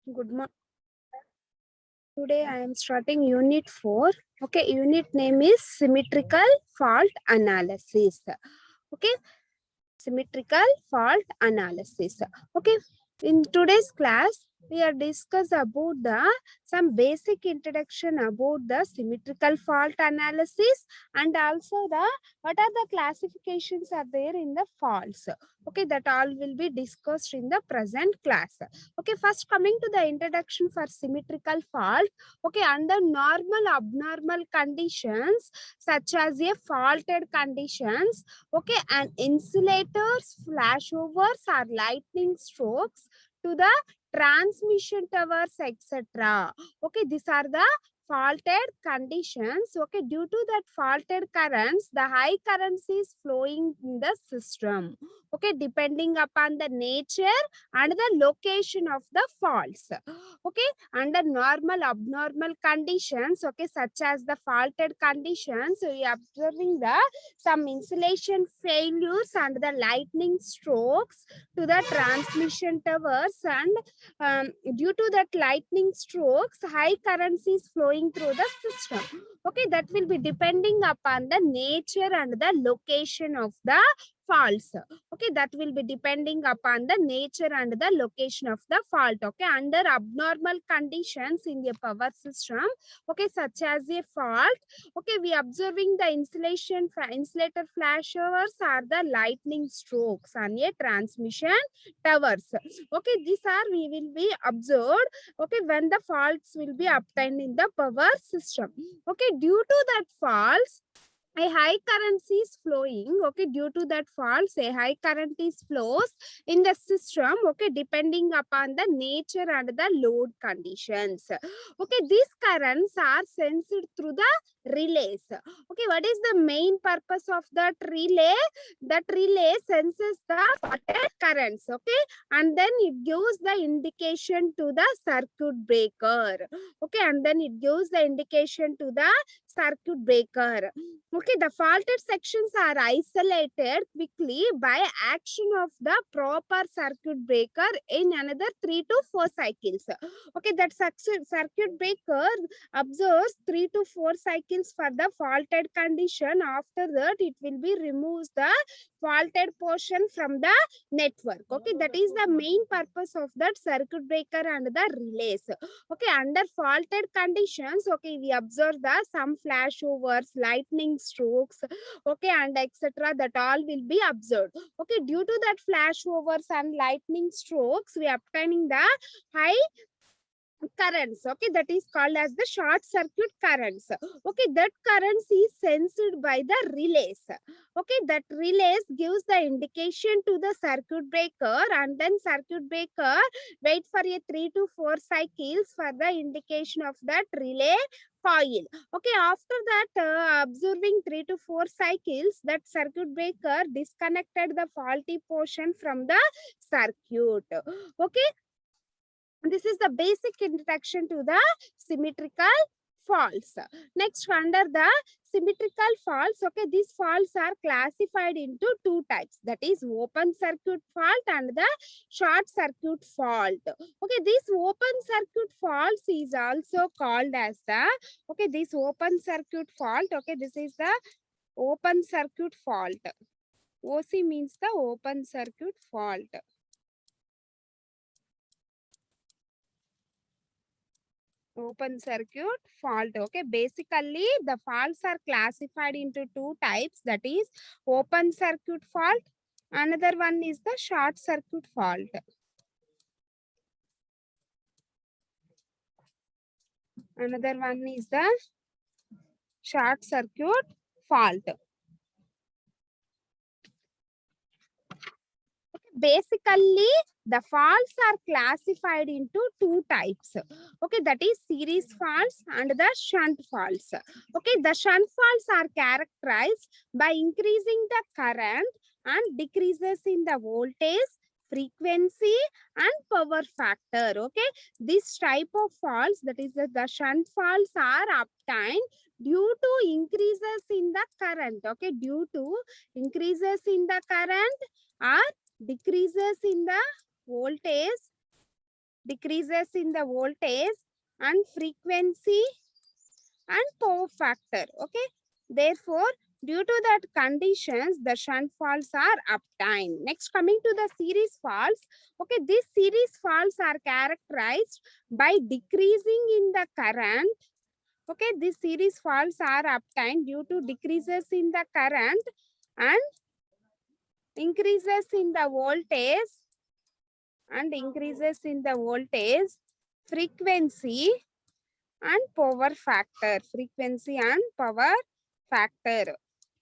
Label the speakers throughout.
Speaker 1: Good morning. Today I am starting unit 4. Okay, unit name is symmetrical fault analysis. Okay, symmetrical fault analysis. Okay, in today's class we are discuss about the some basic introduction about the symmetrical fault analysis, and also the what are the classifications are there in the faults. Okay, that all will be discussed in the present class. Okay, first coming to the introduction for symmetrical fault. Okay, under normal abnormal conditions such as a faulted conditions, okay, and insulators, flashovers or lightning strokes to the transmission towers, etc. Okay, these are the faulted conditions. Okay, due to that faulted currents, the high currents is flowing in the system. Okay, depending upon the nature and the location of the faults. Okay, under normal abnormal conditions, okay, such as the faulted conditions, we are observing the some insulation failures and the lightning strokes to the transmission towers, and due to that lightning strokes, high currents is flowing through the system. Okay, that will be depending upon the nature and the location of the faults. Okay, that will be depending upon the nature and the location of the fault. Okay, under abnormal conditions in the power system, okay, such as a fault, okay, we observing the insulator flashovers or the lightning strokes on a transmission towers. Okay, these are we will be observed, okay, when the faults will be obtained in the power system. Okay, due to that faults, a high current is flowing. Okay, due to that faults, a high current is flows in the system. Okay, depending upon the nature and the load conditions. Okay, these currents are sensed through the relays. Okay, what is the main purpose of that relay? That relay senses the faulted currents. Okay, and then it gives the indication to the circuit breaker. Okay, and then it gives the indication to the circuit breaker. Okay, the faulted sections are isolated quickly by action of the proper circuit breaker in another 3 to 4 cycles. Okay, that circuit breaker observes 3 to 4 cycles for the faulted condition. After that, it will be removes the faulted portion from the network. Okay, that is the main purpose of that circuit breaker and the relays. Okay, under faulted conditions, okay, we observe the some flashovers, lightning strokes, okay, and etc. That all will be observed. Okay, due to that flashovers and lightning strokes, we are obtaining the high currents. Okay, that is called as the short circuit currents. Okay, that currents is sensed by the relays. Okay, that relays gives the indication to the circuit breaker, and then circuit breaker wait for a 3 to 4 cycles for the indication of that relay coil. Okay, after that, observing 3 to 4 cycles, that circuit breaker disconnected the faulty portion from the circuit. Okay, this is the basic introduction to the symmetrical faults. Next, under the symmetrical faults, okay, these faults are classified into two types, that is open circuit fault and the short circuit fault. Okay, this open circuit faults is also called as the, okay, this open circuit fault, okay, this is the open circuit fault. OC means the open circuit fault. Open circuit fault. Okay, basically the faults are classified into two types, that is open circuit fault, another one is the short circuit fault. Another one is the short circuit fault. Basically the faults are classified into two types. Okay, that is series faults and the shunt faults. Okay, the shunt faults are characterized by increasing the current and decreases in the voltage, frequency and power factor. Okay, this type of faults, that is the shunt faults, are obtained due to increases in the current. Okay, due to increases in the current or decreases in the voltage, decreases in the voltage and frequency and power factor. Okay, therefore due to that conditions the shunt faults are obtained. Next, coming to the series faults. Okay, these series faults are characterized by decreasing in the current. Okay, these series faults are obtained due to decreases in the current and increases in the voltage frequency and power factor.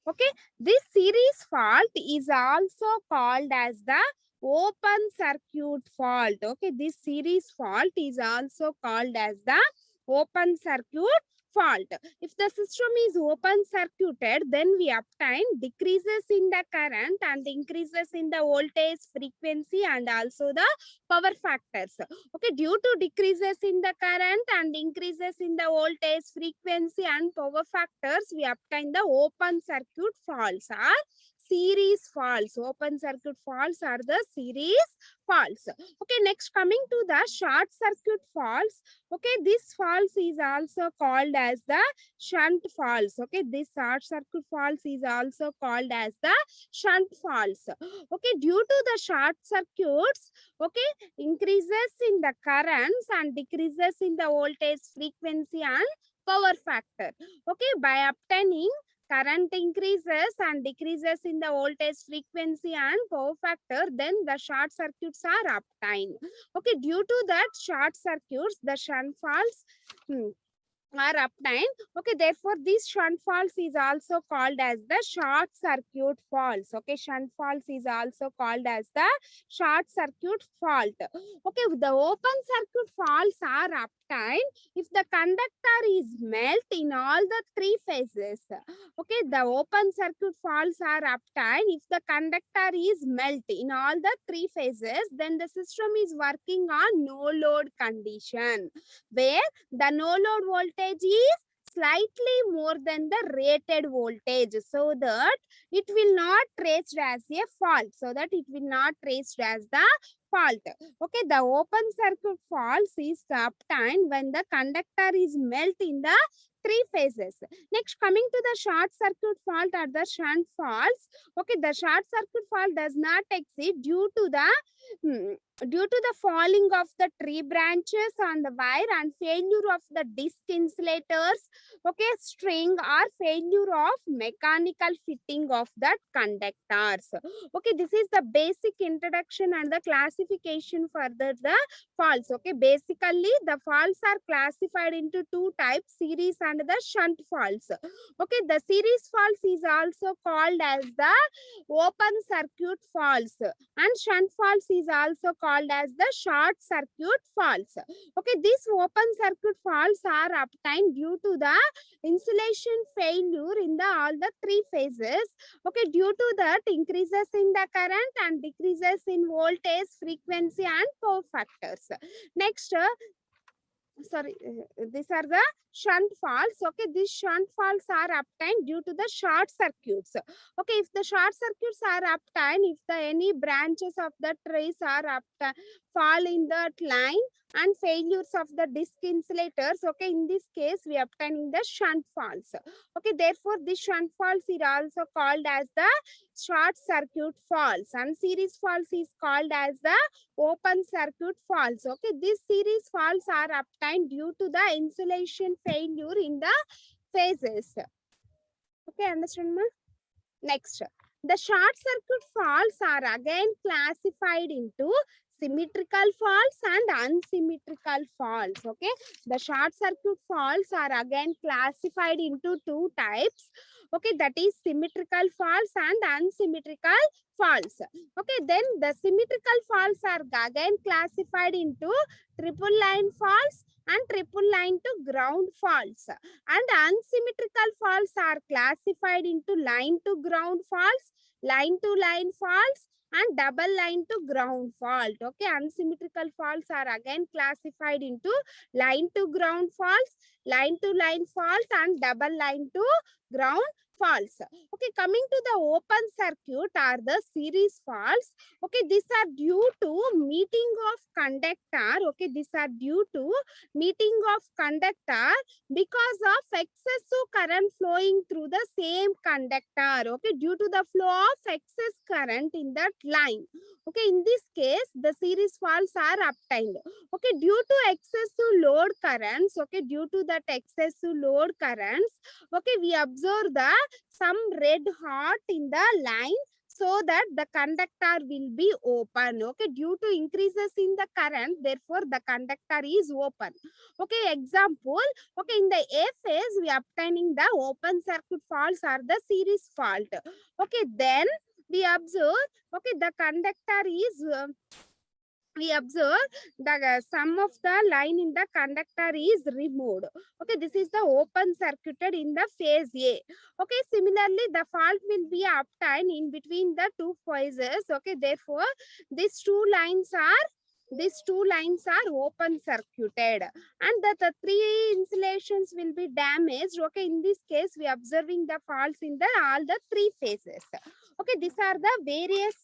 Speaker 1: Okay, this series fault is also called as the open circuit fault. Okay, this series fault is also called as the open circuit fault. If the system is open circuited, then we obtain decreases in the current and increases in the voltage frequency and also the power factors. Okay, due to decreases in the current and increases in the voltage frequency and power factors, we obtain the open circuit faults or series faults. Open circuit faults are the series faults. Okay, next coming to the short circuit faults. Okay, this faults is also called as the shunt faults. Okay, this short circuit faults is also called as the shunt faults. Okay, due to the short circuits, okay, increases in the currents and decreases in the voltage frequency and power factor. Okay, by obtaining current increases and decreases in the voltage frequency and power factor, then the short circuits are obtained. Okay, due to that short circuits, the shunt faults are obtained. Okay, therefore this shunt faults is also called as the short circuit faults. Okay, shunt faults is also called as the short circuit fault. Okay, the open circuit faults are obtained if the conductor is melt in all the three phases. Okay, the open circuit faults are obtained if the conductor is melt in all the three phases, then the system is working on no load condition, where the no load voltage is slightly more than the rated voltage, so that it will not traced as a fault. Okay, the open circuit faults is obtained when the conductor is melt in the three phases. Next, coming to the short circuit fault or the shunt faults. Okay, the short circuit fault does not exist due to the falling of the tree branches on the wire and failure of the disc insulators, okay, string, or failure of mechanical fitting of that conductors. Okay, this is the basic introduction and the classification for the faults. Okay, basically the faults are classified into two types, series and the shunt faults. Okay, the series faults is also called as the open circuit faults and shunt faults is also called as the short circuit faults. Okay, these open circuit faults are obtained due to the insulation failure in the all the three phases. Okay, due to that increases in the current and decreases in voltage frequency and power factors. Next, these are the shunt faults. Okay, these shunt faults are obtained due to the short circuits. Okay, if the short circuits are obtained, if the any branches of the trees are fall in that line and failures of the disc insulators, okay, in this case we obtaining the shunt faults. Okay, therefore this shunt faults is also called as the short circuit faults and series faults is called as the open circuit faults. Okay, these series faults are obtained due to the insulation failure in the phases. Okay, understand, ma? Next, the short circuit faults are again classified into symmetrical faults and unsymmetrical faults. Okay, the short circuit faults are again classified into two types. Okay, that is symmetrical faults and unsymmetrical faults. Okay, then the symmetrical faults are again classified into triple line faults and triple line to ground faults, and unsymmetrical faults are classified into line to ground faults, line to line faults, and double line to ground fault. Okay, unsymmetrical faults are again classified into line to ground faults, line to line fault, and double line to ground false. Okay, coming to the open circuit are the series faults. Okay, these are due to meeting of conductor. Okay, these are due to meeting of conductor because of excessive current flowing through the same conductor. Okay, due to the flow of excess current in that line. Okay, in this case, the series faults are obtained. Okay, due to excessive load currents, okay, due to that excessive load currents, okay, we observe the some red hot in the line so that the conductor will be open. Okay, due to increases in the current, therefore the conductor is open. Okay, example, okay, in the A phase we obtaining the open circuit faults are the series fault. Okay, then we observe, okay, the conductor is we observe the sum of the line in the conductor is removed. Okay, this is the open circuited in the phase A. Okay, similarly the fault will be obtained in between the two phases. Okay, therefore these two lines are open circuited and the three insulations will be damaged. Okay, in this case we observing the faults in the all the three phases. Okay, these are the various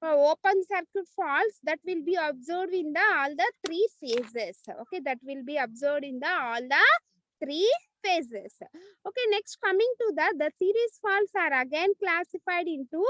Speaker 1: open circuit faults that will be observed in the all the three phases. Okay, that will be observed in the all the three phases. Okay, next coming to the series faults are again classified into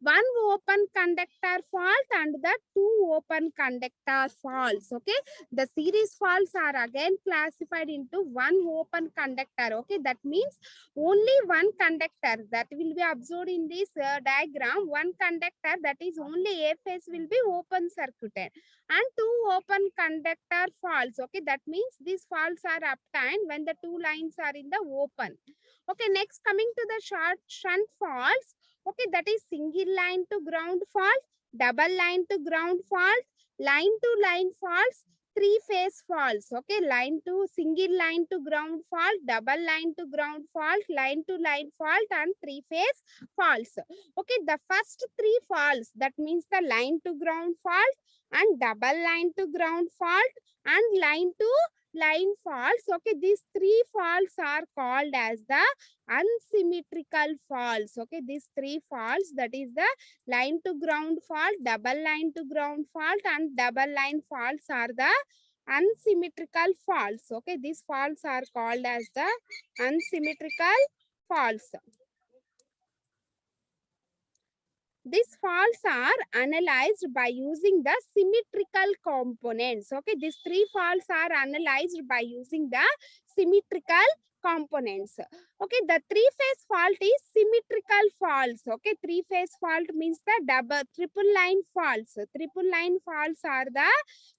Speaker 1: one open conductor fault and the two open conductor faults. Okay, the series faults are again classified into one open conductor. Okay, that means only one conductor that will be observed in this diagram. One conductor, that is only A phase, will be open circuited and two open conductor faults. Okay, that means these faults are obtained when the two lines are in the open. Okay, next coming to the short shunt faults. Okay, that is single line to ground fault, double line to ground fault, line to line faults, three phase faults. Okay, line to single line to ground fault, double line to ground fault, line to line fault, and three phase faults. Okay, the first three faults, that means the line to ground fault and double line to ground fault and line to line faults. Okay, these three faults are called as the unsymmetrical faults. Okay, these three faults, that is the line to ground fault, double line to ground fault, and double line faults are the unsymmetrical faults. Okay, these faults are called as the unsymmetrical faults. These faults are analyzed by using the symmetrical components. Okay, these three faults are analyzed by using the symmetrical components. Okay, the three-phase fault is symmetrical faults. Okay, three-phase fault means the triple line faults. Triple line faults are the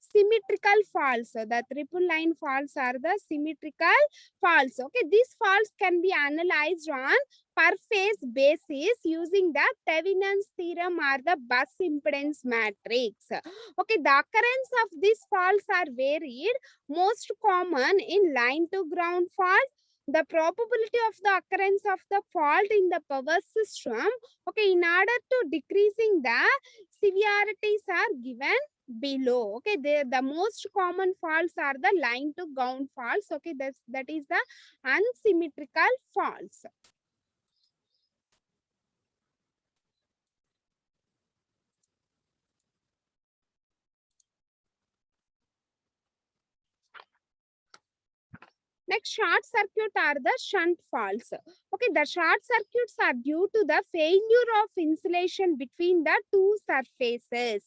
Speaker 1: symmetrical faults. The triple line faults are the symmetrical faults. Okay, these faults can be analyzed on per phase basis using the Thevenin's theorem or the bus impedance matrix. Okay, the occurrence of these faults are varied. Most common in line to ground fault. The probability of the occurrence of the fault in the power system, okay, in order to decreasing the severities are given below. Okay, the most common faults are the line to ground faults. Okay, that is the unsymmetrical faults. Next, short circuit are the shunt faults. Okay, the short circuits are due to the failure of insulation between the two surfaces.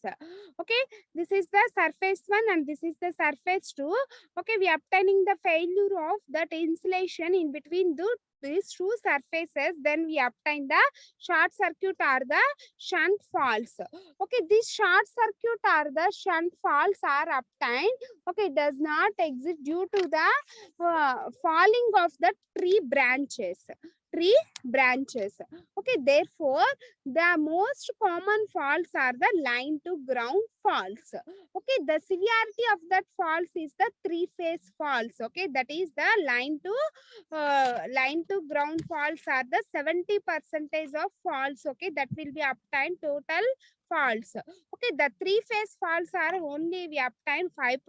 Speaker 1: Okay, this is the surface 1 and this is the surface 2. Okay, we are obtaining the failure of that insulation in between these two surfaces. Then we obtain the short circuit or the shunt faults. Okay, these short circuit or the shunt faults are obtained. Okay, does not exist due to the falling of the tree branches. Okay, therefore the most common faults are the line to ground faults. Okay, the severity of that faults is the three phase faults. Okay, that is the line to ground faults are the 70% of faults. Okay, that will be obtained total faults. Okay, the three phase faults are only we obtain 5%.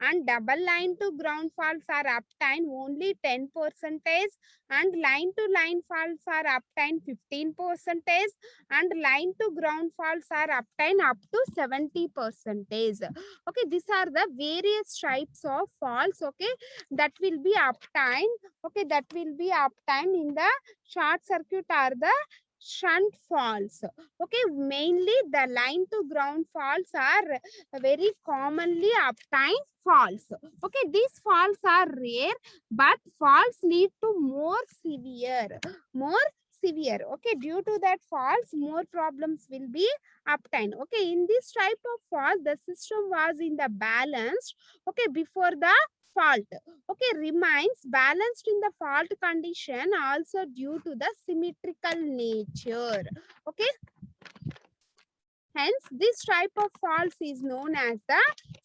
Speaker 1: and double line to ground faults are obtained only 10%, and line to line faults are obtained 15%, and line to ground faults are obtained up to 70%. Okay, these are the various types of faults, okay, that will be obtained, okay, that will be obtained in the short circuit or the shunt faults. Okay, mainly the line to ground faults are very commonly obtained faults. Okay, these faults are rare, but faults lead to more severe. Okay, due to that faults, more problems will be obtained. Okay, in this type of fault, the system was in the balanced, okay, before the fault. Okay, remains balanced in the fault condition also due to the symmetrical nature. Okay, hence this type of faults is known as the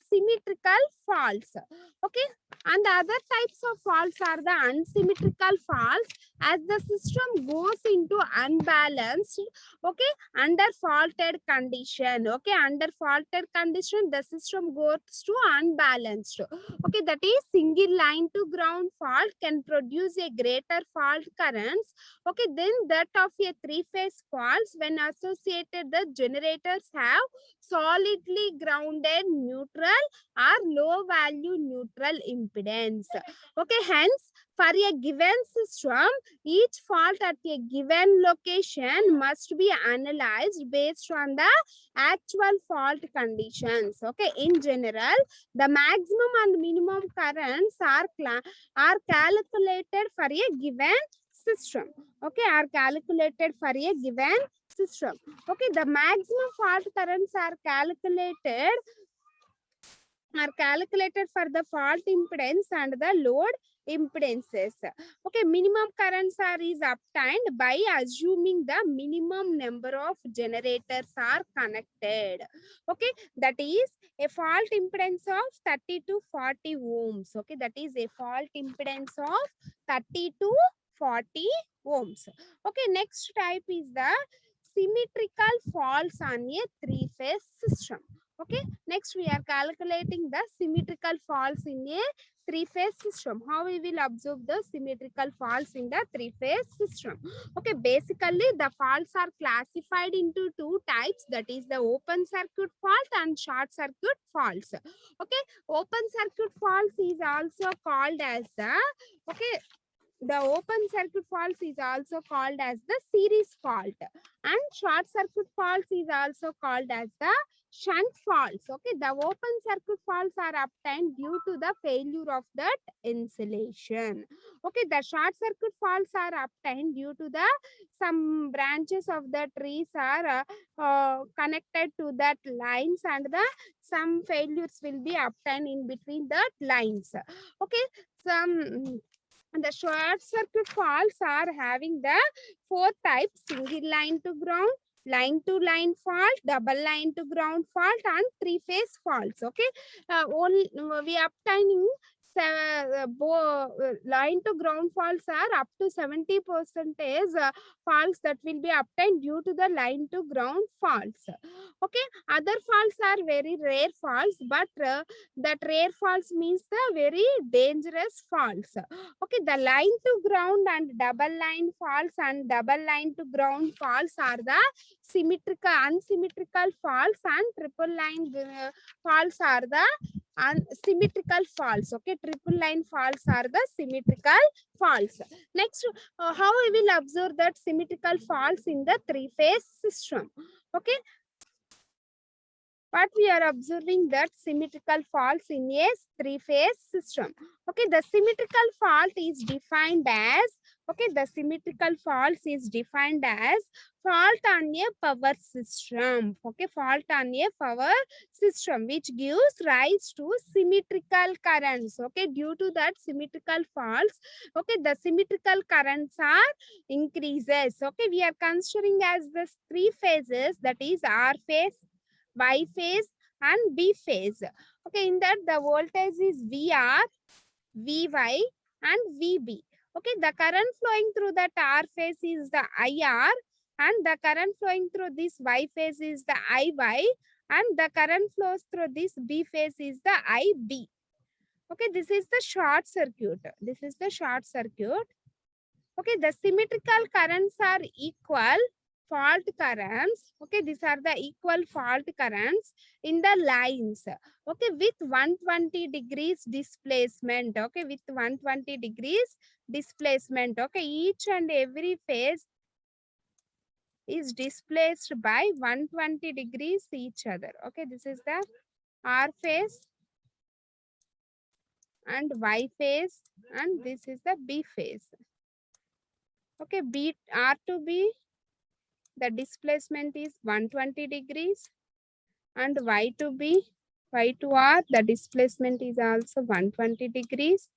Speaker 1: symmetrical faults. Okay, and the other types of faults are the unsymmetrical faults. As the system goes into unbalanced, okay, under faulted condition, okay, under faulted condition the system goes to unbalanced. Okay, that is single line to ground fault can produce a greater fault currents, okay, then that of a three-phase faults when associated the generators have solidly grounded neutral or low value neutral impedance. Okay, hence for a given system, each fault at a given location must be analyzed based on the actual fault conditions. Okay, in general, the maximum and minimum currents are calculated for a given system. Okay, are calculated for a given system. Okay, the maximum fault currents are calculated for the fault impedance and the load impedances. Okay, minimum currents is obtained by assuming the minimum number of generators are connected. Okay, that is a fault impedance of 30 to 40 ohms. Okay, that is a fault impedance of 30 to 40 ohms. Okay, next type is the symmetrical faults on a three-phase system. Okay, next we are calculating the symmetrical faults in a three-phase system. How we will observe the symmetrical faults in the three-phase system? Okay, basically the faults are classified into two types, that is the open circuit fault and short circuit faults. Okay, open circuit faults is also called as the open circuit faults is also called as the series fault, and short circuit faults is also called as the shunt faults. Okay, the open circuit faults are obtained due to the failure of that insulation. Okay, the short circuit faults are obtained due to the some branches of the trees are connected to that lines, and the some failures will be obtained in between the lines. Okay, some the short circuit faults are having the four types: single line to ground, line to line fault, double line to ground fault, and three phase faults. Okay, only we obtaining line to ground faults are up to 70% faults that will be obtained due to the line to ground faults. Okay, other faults are very rare faults, but that rare faults means the very dangerous faults. Okay, the line to ground and double line faults and double line to ground faults are the symmetrical, unsymmetrical faults, and triple line faults are the unsymmetrical faults. Okay, triple line faults are the symmetrical faults. Next, how we will observe that symmetrical faults in the three-phase system? Okay, but we are observing that symmetrical faults in a three-phase system. Okay, the symmetrical fault is defined as, okay, the symmetrical faults is defined as fault on a power system. Okay, fault on a power system which gives rise to symmetrical currents. Okay, due to that symmetrical faults, okay, the symmetrical currents are increases. Okay, we are considering as the three phases, that is R phase, Y phase, and B phase. Okay, in that the voltage is VR, Vy, and Vb. Okay, the current flowing through that R phase is the IR, and the current flowing through this Y phase is the IY, and the current flows through this B phase is the IB. Okay, this is the short circuit. This is the short circuit. Okay, the symmetrical currents are equal fault currents. Okay, these are the equal fault currents in the lines. Okay, with 120 degrees displacement. Okay, with 120 degrees displacement. Okay, each and every phase is displaced by 120 degrees each other. Okay, this is the R phase and Y phase, and this is the B phase. Okay, B R to B, the displacement is 120 degrees, and Y to B, Y to R, the displacement is also 120 degrees,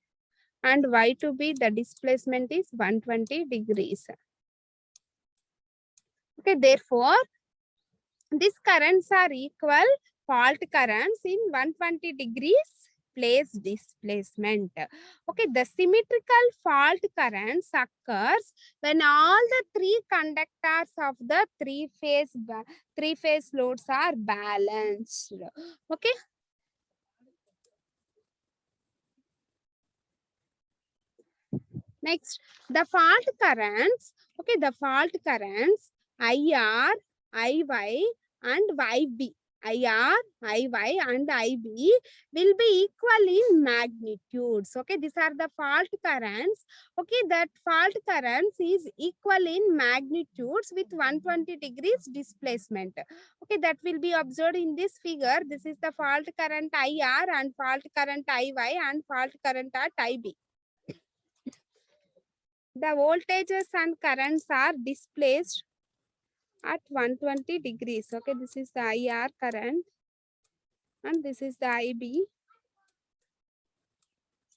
Speaker 1: and Y to B, the displacement is 120 degrees. Okay, therefore, these currents are equal fault currents in 120 degrees place displacement. Okay, the symmetrical fault currents occurs when all the three conductors of the three-phase loads are balanced. Okay. Next, the fault currents. Okay, the fault currents IR, IY, and YB. IR, IY, and IB will be equal in magnitudes. Okay, these are the fault currents. Okay, that fault currents is equal in magnitudes with 120 degrees displacement. Okay, that will be observed in this figure. This is the fault current IR and fault current IY and fault current at IB. The voltages and currents are displaced at 120 degrees. Okay, this is the IR current, and this is the IB,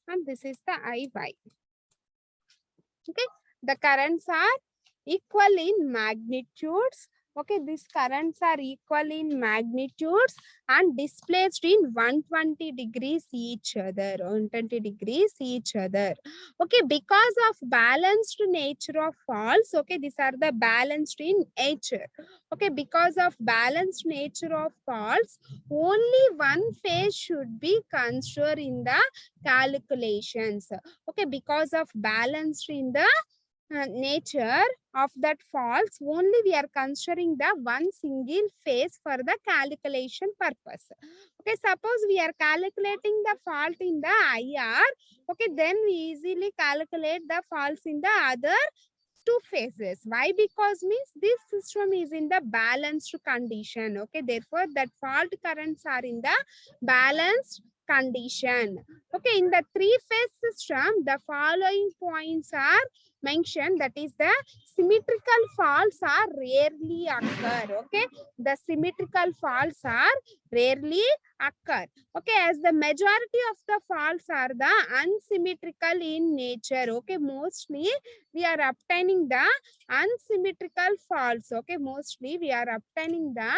Speaker 1: and this is the IY. Okay, the currents are equal in magnitudes. Okay, these currents are equal in magnitudes and displaced in 120 degrees each other. 120 degrees each other. Okay, because of balanced nature of faults. Okay, these are the balanced in nature. Okay, because of balanced nature of faults, only one phase should be considered in the calculations. Okay, because of balanced in the nature of that faults, only we are considering the one single phase for the calculation purpose. Okay, suppose we are calculating the fault in the IR, okay, then we easily calculate the faults in the other two phases. Why? Because means this system is in the balanced condition. Okay, therefore that fault currents are in the balanced condition. Okay, in the three-phase system, the following points are mentioned, that is the symmetrical faults are rarely occur. Okay, the symmetrical faults are rarely occur. Okay, as the majority of the faults are the unsymmetrical in nature. Okay, mostly we are obtaining the unsymmetrical faults. Okay, mostly we are obtaining the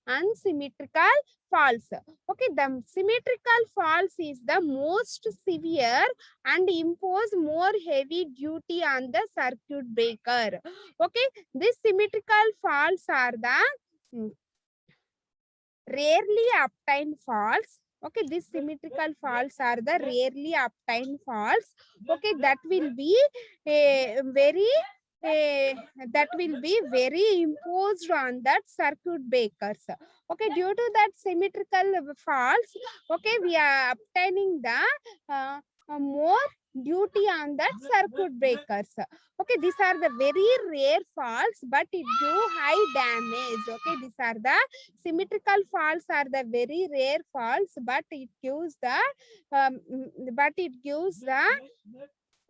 Speaker 1: unsymmetrical faults. Okay, the symmetrical faults is the most severe and impose more heavy duty on the circuit breaker. Okay, these symmetrical faults are the rarely obtained faults. Okay, these symmetrical faults are the rarely obtained faults. Okay, that will be that will be very imposed on that circuit breakers. Okay, due to that symmetrical faults, okay, we are obtaining the more duty on that circuit breakers. Okay, these are the very rare faults, but it do high damage. Okay, these are the symmetrical faults are the very rare faults, but it gives the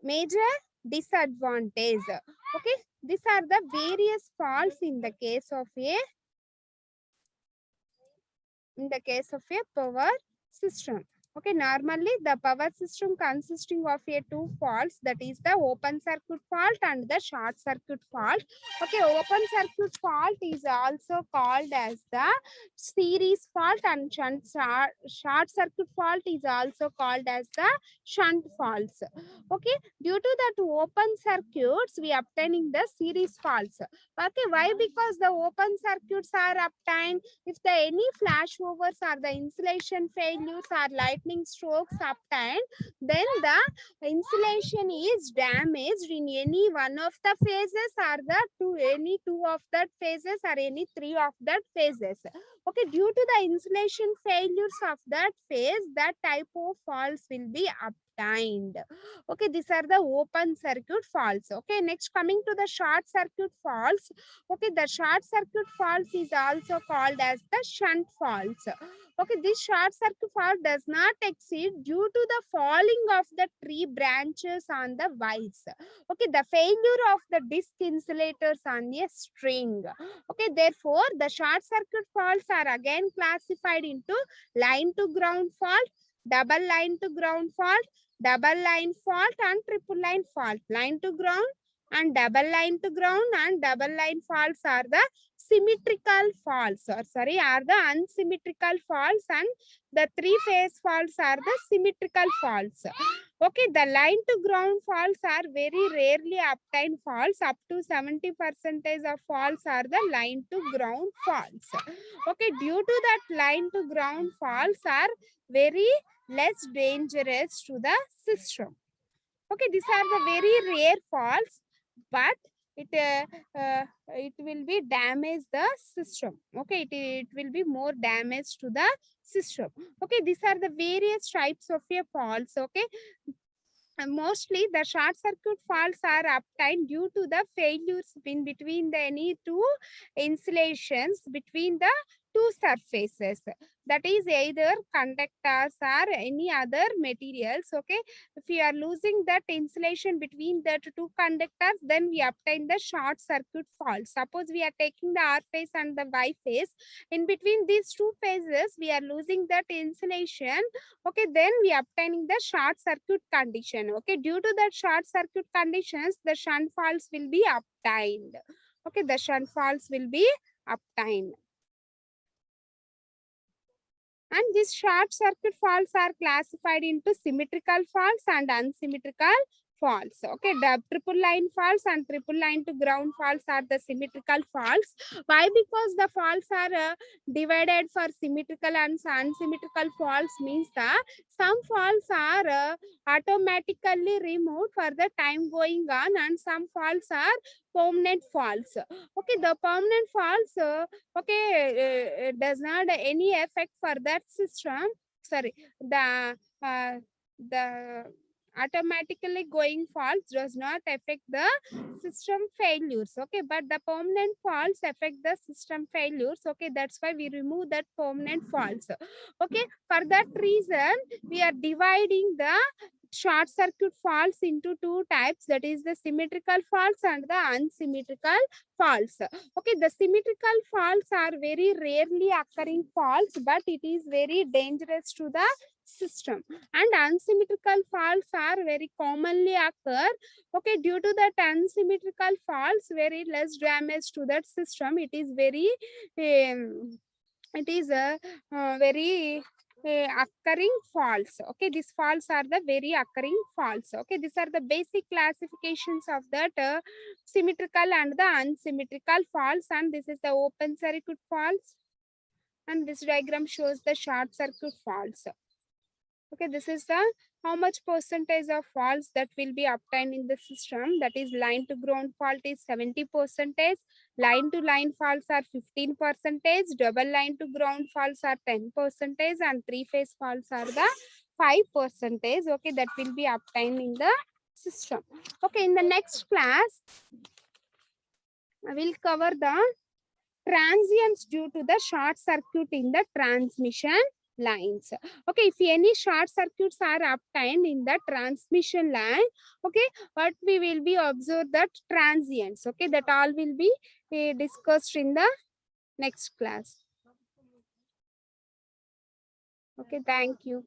Speaker 1: major disadvantage. Okay, these are the various faults in the case of a power system. Okay, normally the power system consisting of a two faults, that is the open circuit fault and the short circuit fault. Okay, open circuit fault is also called as the series fault, and short circuit fault is also called as the shunt faults. Okay, due to that open circuits, we are obtaining the series faults. Okay, why? Because the open circuits are obtained if the any flashovers or the insulation failures or light lightning strokes obtained, then the insulation is damaged in any one of the phases or any two of that phases or any three of that phases. Okay, due to the insulation failures of that phase, that type of faults will be obtained. Okay, these are the open circuit faults. Okay, next coming to the short circuit faults. Okay, the short circuit faults is also called as the shunt faults. Okay, this short circuit fault does not exceed due to the falling of the tree branches on the wires. Okay, the failure of the disc insulators on a string. Okay, therefore the short circuit faults are again classified into line to ground fault, double line to ground fault, double line fault and triple line fault. Line to ground and double line to ground and double line faults are the symmetrical faults, or sorry, are the unsymmetrical faults, and the three phase faults are the symmetrical faults. Okay, the line to ground faults are very rarely obtained faults. Up to 70% of faults are the line to ground faults. Okay, due to that, line to ground faults are very less dangerous to the system. Okay, these are the very rare faults, but it will be damage the system. Okay, it will be more damage to the system. Okay, these are the various types of a faults. Okay, mostly the short circuit faults are obtained due to the failures in between the any two insulations between the two surfaces, that is either conductors or any other materials. Okay, if we are losing that insulation between the two conductors, then we obtain the short circuit fault. Suppose we are taking the R phase and the Y phase, in between these two phases we are losing that insulation. Okay, then we are obtaining the short circuit condition. Okay, due to that short circuit conditions, the shunt faults will be obtained. Okay, the shunt faults will be obtained. And these short circuit faults are classified into symmetrical faults and unsymmetrical faults. Okay, the triple line faults and triple line to ground faults are the symmetrical faults. Why? Because the faults are divided for symmetrical and unsymmetrical faults, means that some faults are automatically removed for the time going on, and some faults are permanent faults. Okay, the permanent faults does not any effect for that system. Sorry, the automatically going faults does not affect the system failures. Okay, but the permanent faults affect the system failures. Okay, that's why we remove that permanent faults. Okay, for that reason we are dividing the short circuit faults into two types, that is the symmetrical faults and the unsymmetrical faults. Okay, the symmetrical faults are very rarely occurring faults, but it is very dangerous to the system, and unsymmetrical faults are very commonly occur. Okay, due to that unsymmetrical faults, very less damage to that system. It is very very occurring faults. Okay, these faults are the very occurring faults. Okay, these are the basic classifications of that symmetrical and the unsymmetrical faults, and this is the open circuit faults, and this diagram shows the short circuit faults. Okay, this is the how much percentage of faults that will be obtained in the system. That is, line to ground fault is 70%, line to line faults are 15%, double line to ground faults are 10%, and three phase faults are the 5%. Okay, that will be obtained in the system. Okay, in the next class I will cover the transients due to the short circuit in the transmission lines. Okay, if any short circuits are obtained in the transmission line, okay, what we will be observe that transients. Okay, that all will be discussed in the next class. Okay, thank you.